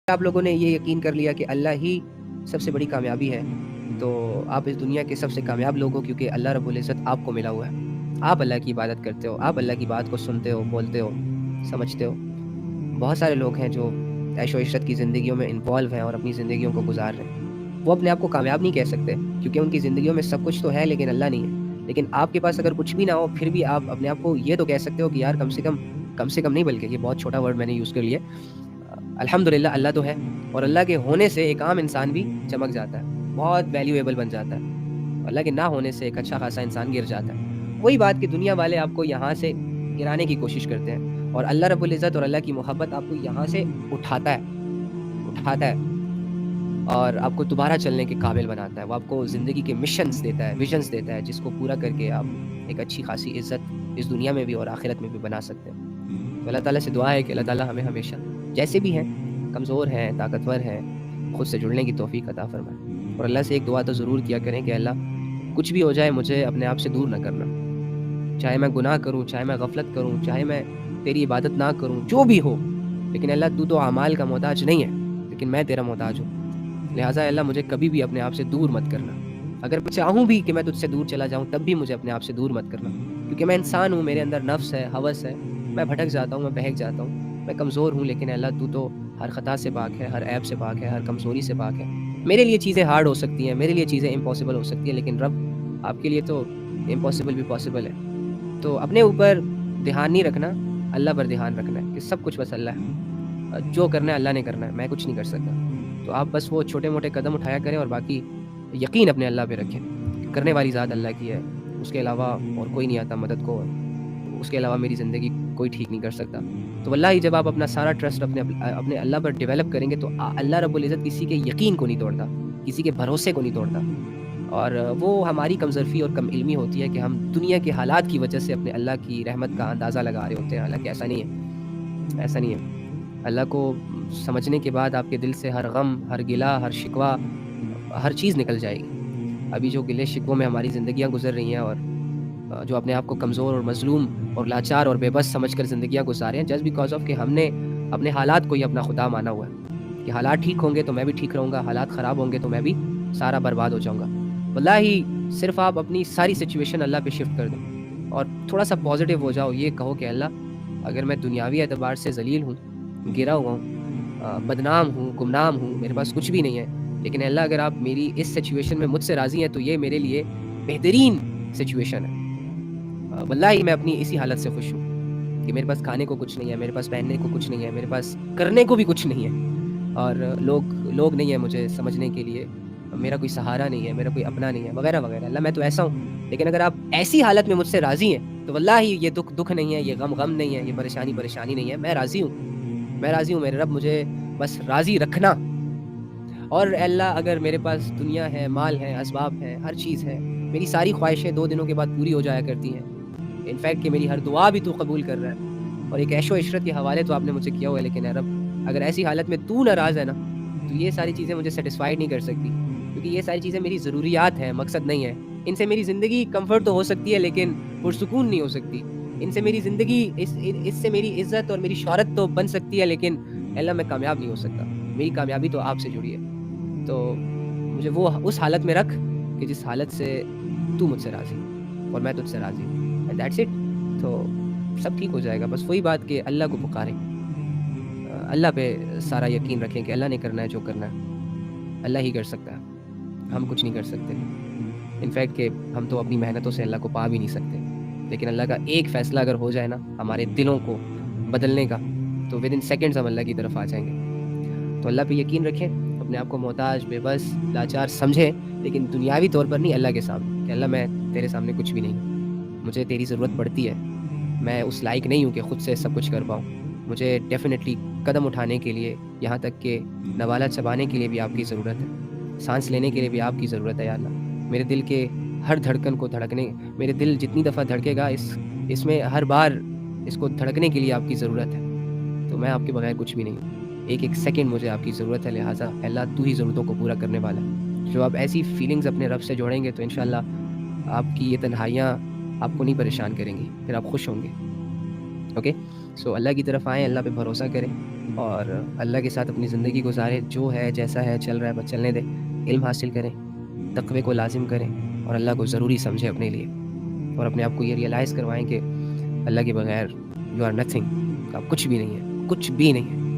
آپ لوگوں نے یہ یقین کر لیا کہ اللہ ہی سب سے بڑی کامیابی ہے، تو آپ اس دنیا کے سب سے کامیاب لوگ ہو، کیونکہ اللہ رب العزت آپ کو ملا ہوا ہے. آپ اللہ کی عبادت کرتے ہو، آپ اللہ کی بات کو سنتے ہو، بولتے ہو، سمجھتے ہو. بہت سارے لوگ ہیں جو عیش و عشرت کی زندگیوں میں انوالو ہیں اور اپنی زندگیوں کو گزار رہے ہیں. وہ اپنے آپ کو کامیاب نہیں کہہ سکتے، کیونکہ ان کی زندگیوں میں سب کچھ تو ہے لیکن اللہ نہیں ہے. لیکن آپ کے پاس اگر کچھ بھی نہ ہو، پھر بھی آپ اپنے آپ کو یہ تو کہہ سکتے ہو کہ یار کم سے کم نہیں، بلکہ یہ بہت چھوٹا ورڈ میں نے یوز کر لیا، الحمدللہ اللہ تو ہے. اور اللہ کے ہونے سے ایک عام انسان بھی چمک جاتا ہے، بہت ویلیویبل بن جاتا ہے. اللہ کے نہ ہونے سے ایک اچھا خاصا انسان گر جاتا ہے. وہی بات کہ دنیا والے آپ کو یہاں سے گرانے کی کوشش کرتے ہیں، اور اللہ رب العزت اور اللہ کی محبت آپ کو یہاں سے اٹھاتا ہے اور آپ کو دوبارہ چلنے کے قابل بناتا ہے. وہ آپ کو زندگی کے مشنز دیتا ہے، ویژنز دیتا ہے، جس کو پورا کر کے آپ ایک اچھی خاصی عزت اس دنیا میں بھی اور آخرت میں بھی بنا سکتے ہیں. تو اللہ تعالیٰ سے دعا ہے کہ اللہ تعالیٰ ہمیں ہمیشہ جیسے بھی ہیں، کمزور ہیں، طاقتور ہیں، خود سے جڑنے کی توفیق عطا فرمائے. اور اللہ سے ایک دعا تو ضرور کیا کریں کہ اللہ کچھ بھی ہو جائے مجھے اپنے آپ سے دور نہ کرنا. چاہے میں گناہ کروں، چاہے میں غفلت کروں، چاہے میں تیری عبادت نہ کروں، جو بھی ہو، لیکن اللہ تو اعمال کا محتاج نہیں ہے، لیکن میں تیرا محتاج ہوں. لہٰذا اللہ مجھے کبھی بھی اپنے آپ سے دور مت کرنا. اگر میں چاہوں بھی کہ میں تجھ سے دور چلا جاؤں، تب بھی مجھے اپنے آپ سے دور مت کرنا، کیونکہ میں انسان ہوں، میرے اندر نفس ہے، ہوس ہے، میں بھٹک جاتا ہوں، میں بہک جاتا ہوں، میں کمزور ہوں. لیکن اللہ تو ہر خطا سے پاک ہے، ہر عیب سے پاک ہے، ہر کمزوری سے پاک ہے. میرے لیے چیزیں ہارڈ ہو سکتی ہیں، میرے لیے چیزیں امپاسبل ہو سکتی ہیں، لیکن رب آپ کے لیے تو امپاسبل بھی پاسبل ہے. تو اپنے اوپر دھیان نہیں رکھنا، اللہ پر دھیان رکھنا ہے کہ سب کچھ بس اللہ ہے. جو کرنا ہے اللہ نے کرنا ہے، میں کچھ نہیں کر سکتا. تو آپ بس وہ چھوٹے موٹے قدم اٹھایا کریں اور باقی یقین اپنے اللہ پہ رکھیں. کرنے والی ذات اللہ کی ہے، اس کے علاوہ اور کوئی نہیں آتا مدد کو، اس کے علاوہ میری زندگی کوئی ٹھیک نہیں کر سکتا. تو واللہ ہی جب آپ اپنا سارا ٹرسٹ اپنے اللہ پر ڈیولپ کریں گے تو اللہ رب العزت کسی کے یقین کو نہیں توڑتا، کسی کے بھروسے کو نہیں توڑتا. اور وہ ہماری کمزرفی اور کم علمی ہوتی ہے کہ ہم دنیا کے حالات کی وجہ سے اپنے اللہ کی رحمت کا اندازہ لگا رہے ہوتے ہیں. حالانکہ ایسا نہیں ہے، ایسا نہیں ہے. اللہ کو سمجھنے کے بعد آپ کے دل سے ہر غم، ہر گلہ، ہر شکوہ، ہر چیز نکل جائے گی. ابھی جو گلے شکووں میں ہماری زندگیاں گزر رہی ہیں، اور جو اپنے آپ کو کمزور اور مظلوم اور لاچار اور بے بس سمجھ کر زندگیاں گزارے ہیں، جسٹ بیکاز آف کہ ہم نے اپنے حالات کو ہی اپنا خدا مانا ہوا ہے کہ حالات ٹھیک ہوں گے تو میں بھی ٹھیک رہوں گا، حالات خراب ہوں گے تو میں بھی سارا برباد ہو جاؤں گا. واللہ ہی صرف آپ اپنی ساری سچویشن اللہ پہ شفٹ کر دیں اور تھوڑا سا پازیٹیو ہو جاؤ. یہ کہو کہ اللہ اگر میں دنیاوی اعتبار سے ذلیل ہوں، گرا ہوا ہوں، بدنام ہوں، گمنام ہوں، میرے پاس کچھ بھی نہیں ہے، لیکن اللہ اگر آپ میری اس سچویشن میں مجھ سے راضی ہیں تو یہ میرے لیے بہترین سچویشن ہے. واللہ ہی میں اپنی اسی حالت سے خوش ہوں کہ میرے پاس کھانے کو کچھ نہیں ہے، میرے پاس پہننے کو کچھ نہیں ہے، میرے پاس کرنے کو بھی کچھ نہیں ہے، اور لوگ نہیں ہیں مجھے سمجھنے کے لیے، میرا کوئی سہارا نہیں ہے، میرا کوئی اپنا نہیں ہے، وغیرہ وغیرہ. اللہ میں تو ایسا ہوں. لیکن اگر آپ ایسی حالت میں مجھ سے راضی ہیں تو واللہ ہی یہ دکھ نہیں ہے، یہ غم نہیں ہے، یہ پریشانی نہیں ہے. میں راضی ہوں میرے رب، مجھے بس راضی رکھنا. اور اللہ اگر میرے پاس دنیا ہے، مال ہے، اسباب ہے، ہر چیز ہے، میری ساری خواہشیں 2 دنوں کے بعد پوری ہو جایا کرتی ہیں. انفیکٹ کہ میری ہر دعا بھی تو قبول کر رہا ہے، اور ایک عیش و عشرت کے حوالے تو آپ نے مجھے کیا ہوا ہے. لیکن اے رب اگر ایسی حالت میں تو ناراض ہے نا، تو یہ ساری چیزیں مجھے سیٹسفائیڈ نہیں کر سکتی، کیونکہ یہ ساری چیزیں میری ضروریات ہیں، مقصد نہیں ہے. ان سے میری زندگی کمفرٹ تو ہو سکتی ہے لیکن پرسکون نہیں ہو سکتی. ان سے میری زندگی اس سے میری عزت اور میری شہرت تو بن سکتی ہے، لیکن اللہ میں کامیاب نہیں ہو سکتا. میری کامیابی تو آپ سے جڑی ہے. تو مجھے وہ اس حالت میں رکھ کہ جس حالت سے تو مجھ سے راضی اور میں تجھ سے راضی ہوں، اینڈ دیٹس اٹ. تو سب ٹھیک ہو جائے گا. بس وہی بات کہ اللہ کو پکاریں، اللہ پہ سارا یقین رکھیں کہ اللہ نے کرنا ہے جو کرنا ہے، اللہ ہی کر سکتا ہے، ہم کچھ نہیں کر سکتے. انفیکٹ کہ ہم تو اپنی محنتوں سے اللہ کو پا بھی نہیں سکتے، لیکن اللہ کا ایک فیصلہ اگر ہو جائے نا ہمارے دلوں کو بدلنے کا، تو ود ان سیکنڈز ہم اللہ کی طرف آ جائیں گے. تو اللہ پہ یقین رکھیں، اپنے آپ کو محتاج، بے بس، لاچار سمجھیں، لیکن دنیاوی طور پر نہیں، اللہ کے سامنے کہ اللہ میں تیرے سامنے کچھ بھی نہیں ہوں، مجھے تیری ضرورت پڑتی ہے، میں اس لائق نہیں ہوں کہ خود سے سب کچھ کر پاؤں. مجھے ڈیفینیٹلی قدم اٹھانے کے لیے، یہاں تک کہ نوالہ چبانے کے لیے بھی آپ کی ضرورت ہے، سانس لینے کے لیے بھی آپ کی ضرورت ہے. یا اللہ میرے دل کے ہر دھڑکن کو میرے دل جتنی دفعہ دھڑکے گا اس میں ہر بار اس کو دھڑکنے کے لیے آپ کی ضرورت ہے. تو میں آپ کے بغیر کچھ بھی نہیں ہوں، ایک سیکنڈ مجھے آپ کی ضرورت ہے. لہٰذا اللہ تو ہی ضرورتوں کو پورا کرنے والا ہے. جو آپ ایسی فیلنگز اپنے رب سے جوڑیں گے تو انشاءاللہ آپ کی یہ تنہائیاں آپ کو نہیں پریشان کریں گی، پھر آپ خوش ہوں گے. اوکے، سو اللہ کی طرف آئیں، اللہ پہ بھروسہ کریں، اور اللہ کے ساتھ اپنی زندگی گزاریں، جو ہے جیسا ہے چل رہا ہے بس چلنے دیں، علم حاصل کریں، تقوی کو لازم کریں اور اللہ کو ضروری سمجھیں اپنے لیے، اور اپنے آپ کو یہ ریئلائز کروائیں کہ اللہ کے بغیر یو آر نتھنگ، آپ کچھ بھی نہیں ہے، کچھ بھی نہیں ہے۔